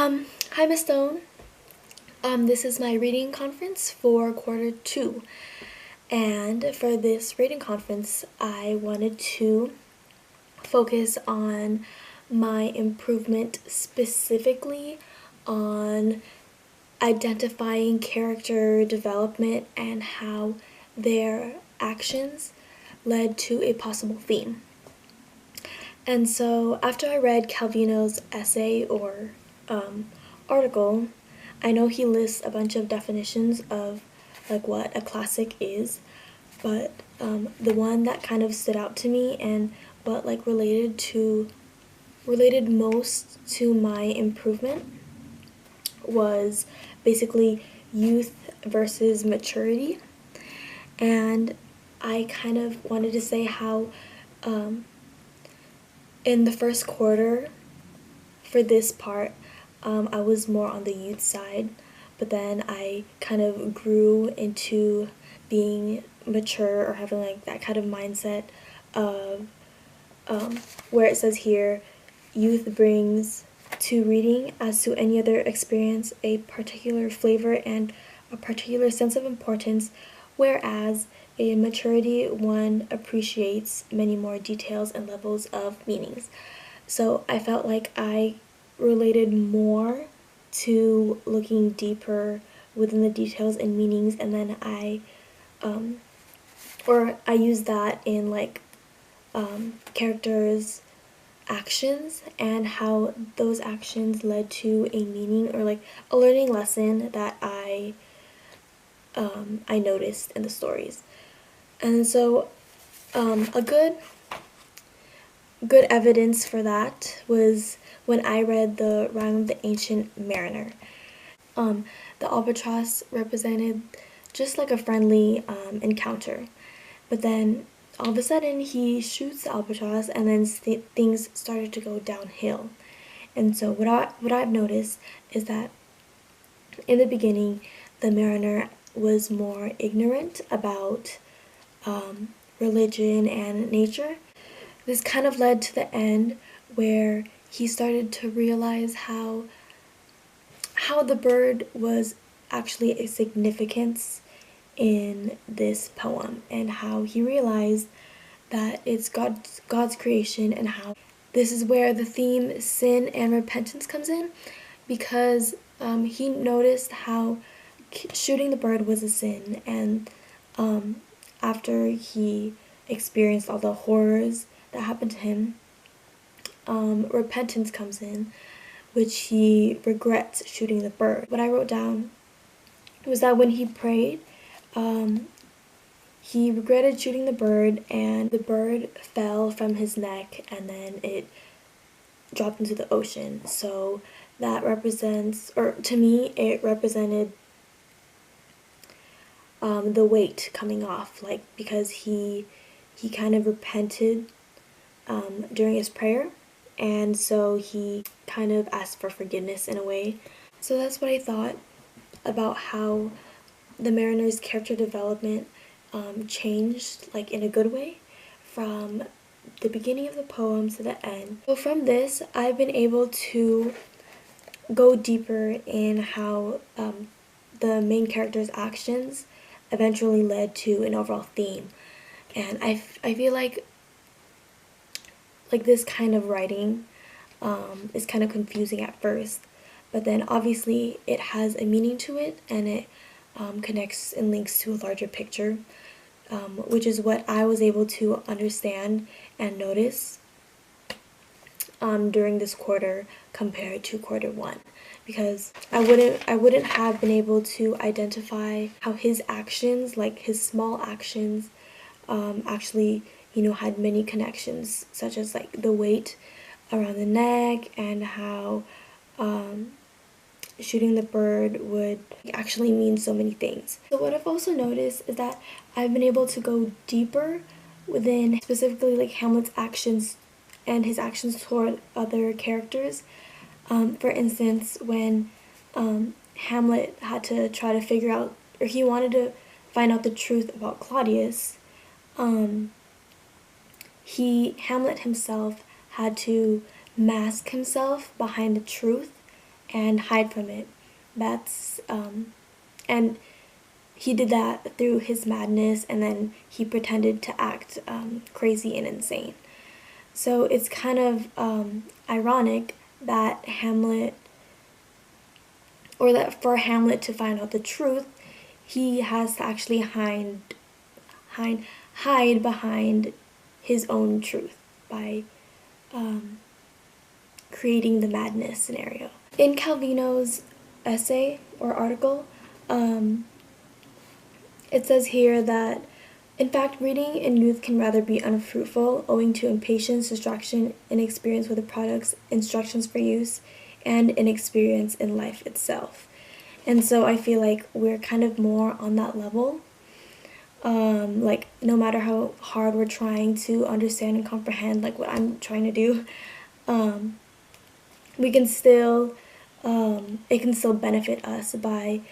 Hi Miss Stone. This is my reading conference for quarter two. And for this reading conference, I wanted to focus on my improvement specifically on identifying character development and how their actions led to a possible theme. And so after I read Calvino's essay or article, I know he lists a bunch of definitions of like what a classic is, but the one that kind of stood out to me and what like related most to my improvement was basically youth versus maturity. And I kind of wanted to say how in the first quarter for this part, I was more on the youth side, but then I kind of grew into being mature or having like that kind of mindset of where it says here, youth brings to reading as to any other experience a particular flavor and a particular sense of importance, whereas in maturity one appreciates many more details and levels of meanings. So I felt like I related more to looking deeper within the details and meanings, and then I use that in like characters' actions and how those actions led to a meaning or like a learning lesson that I noticed in the stories. And so a good evidence for that was when I read the Rime of the Ancient Mariner. The albatross represented just like a friendly encounter, but then all of a sudden he shoots the albatross and then things started to go downhill. And so what I've noticed is that in the beginning the mariner was more ignorant about religion and nature. This kind of led to the end where he started to realize how the bird was actually a significance in this poem, and how he realized that it's God's creation, and how this is where the theme sin and repentance comes in, because he noticed how shooting the bird was a sin, and after he experienced all the horrors that happened to him, repentance comes in, which he regrets shooting the bird. What I wrote down was that when he prayed, he regretted shooting the bird, and the bird fell from his neck and then it dropped into the ocean. So that represents, or to me, it represented the weight coming off, like because he kind of repented during his prayer, and so he kind of asked for forgiveness in a way. So that's what I thought about how the mariner's character development changed, like in a good way, from the beginning of the poem to the end. So from this, I've been able to go deeper in how the main character's actions eventually led to an overall theme. And I feel like this kind of writing is kind of confusing at first, but then obviously it has a meaning to it, and it connects and links to a larger picture, which is what I was able to understand and notice during this quarter compared to quarter one, because I wouldn't have been able to identify how his actions, like his small actions, actually, had many connections, such as like the weight around the neck, and how shooting the bird would actually mean so many things. So what I've also noticed is that I've been able to go deeper within specifically like Hamlet's actions and his actions toward other characters. For instance, when Hamlet had to try to figure out, or he wanted to find out the truth about Claudius, Hamlet himself had to mask himself behind the truth and hide from it. And he did that through his madness, and then he pretended to act crazy and insane. So it's kind of ironic that for Hamlet to find out the truth, he has to actually hide behind his own truth by creating the madness scenario. In Calvino's essay or article, it says here that, in fact, reading in youth can rather be unfruitful owing to impatience, distraction, inexperience with the products, instructions for use, and inexperience in life itself. And so I feel like we're kind of more on that level. Like, no matter how hard we're trying to understand and comprehend, like what I'm trying to do, we can still, it can still benefit us by,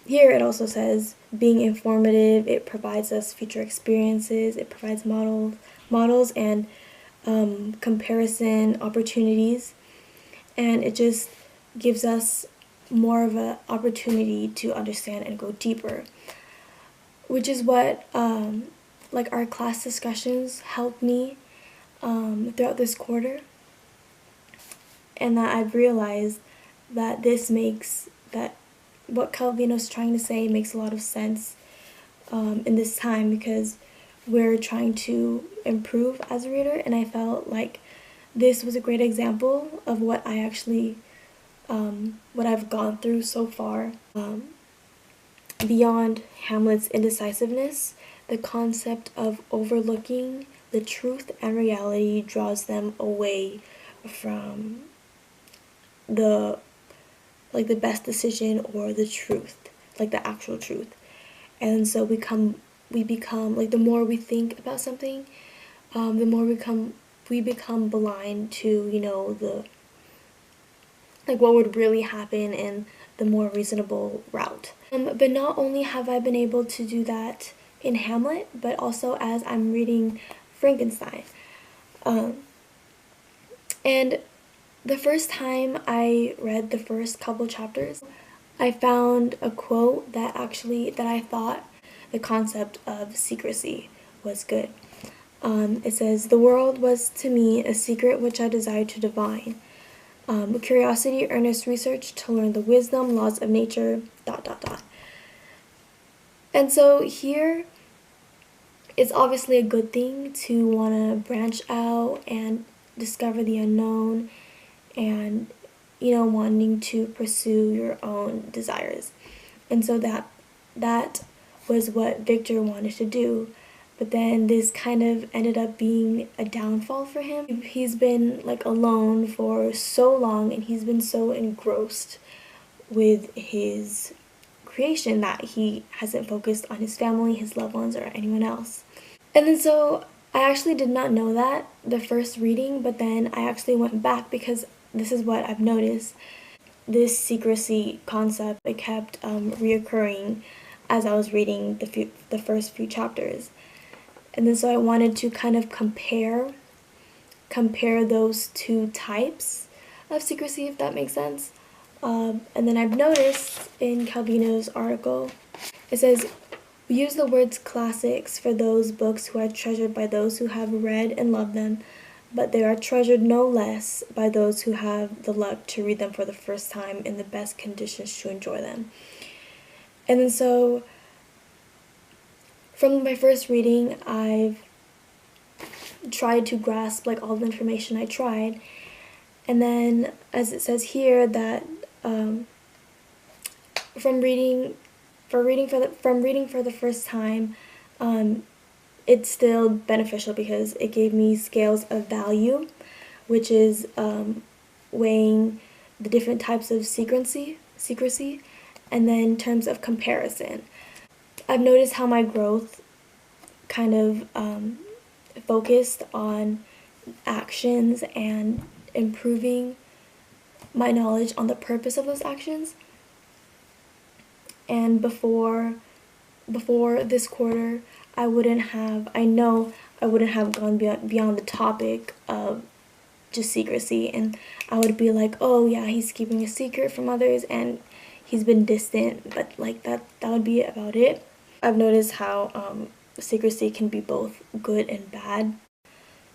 here it also says, being informative. It provides us future experiences, it provides models and comparison opportunities, and it just gives us more of an opportunity to understand and go deeper, which is what like our class discussions helped me throughout this quarter, and that I've realized that what Calvino's trying to say makes a lot of sense in this time, because we're trying to improve as a reader, and I felt like this was a great example of what I actually what I've gone through so far. Beyond Hamlet's indecisiveness, the concept of overlooking the truth and reality draws them away from the best decision or the truth, like the actual truth. And so we become like, the more we think about something, the more we become blind to, what would really happen in the more reasonable route. But not only have I been able to do that in Hamlet, but also as I'm reading Frankenstein. And the first time I read the first couple chapters, I found a quote that I thought the concept of secrecy was good. It says, "The world was to me a secret which I desired to divine. Curiosity, earnest research to learn the wisdom, laws of nature, ... And so here, it's obviously a good thing to want to branch out and discover the unknown, and wanting to pursue your own desires. And so that was what Victor wanted to do. But then this kind of ended up being a downfall for him. He's been alone for so long, and he's been so engrossed with his creation that he hasn't focused on his family, his loved ones, or anyone else. And then so I actually did not know that the first reading, but then I actually went back, because this is what I've noticed. This secrecy concept, it kept reoccurring as I was reading the first few chapters. And then so I wanted to kind of compare those two types of secrecy, if that makes sense. And then I've noticed in Calvino's article, it says, "We use the words classics for those books who are treasured by those who have read and loved them, but they are treasured no less by those who have the luck to read them for the first time in the best conditions to enjoy them." And then so, from my first reading, I've tried to grasp all the information I tried, and then as it says here that from reading for the first time, it's still beneficial because it gave me scales of value, which is weighing the different types of secrecy, and then terms of comparison. I've noticed how my growth kind of focused on actions and improving my knowledge on the purpose of those actions. And before this quarter, I wouldn't have gone beyond the topic of just secrecy, and I would be like, oh yeah, he's keeping a secret from others and he's been distant, but like that would be about it. I've noticed how secrecy can be both good and bad.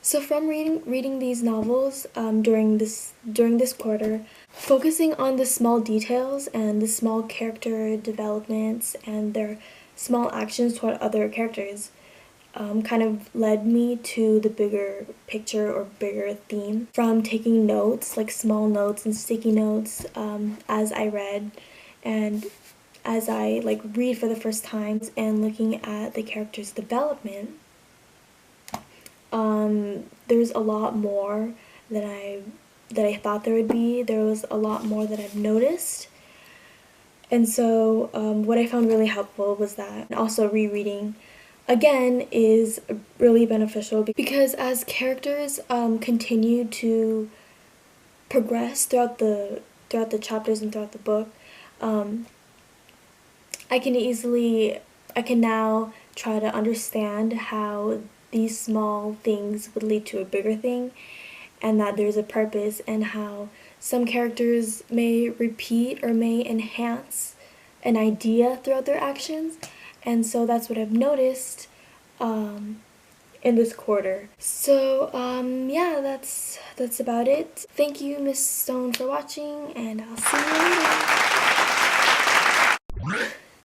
So from reading these novels during this quarter, focusing on the small details and the small character developments and their small actions toward other characters kind of led me to the bigger picture or bigger theme. From taking notes, like small notes and sticky notes, as I read and as I like read for the first time and looking at the character's development, there's a lot more that I thought there would be. There was a lot more that I've noticed. And so what I found really helpful was that also rereading again is really beneficial because as characters continue to progress throughout the chapters and throughout the book, I can now try to understand how these small things would lead to a bigger thing, and that there's a purpose, and how some characters may repeat or may enhance an idea throughout their actions. And so that's what I've noticed in this quarter. So yeah, that's about it. Thank you, Miss Stone, for watching, and I'll see you later.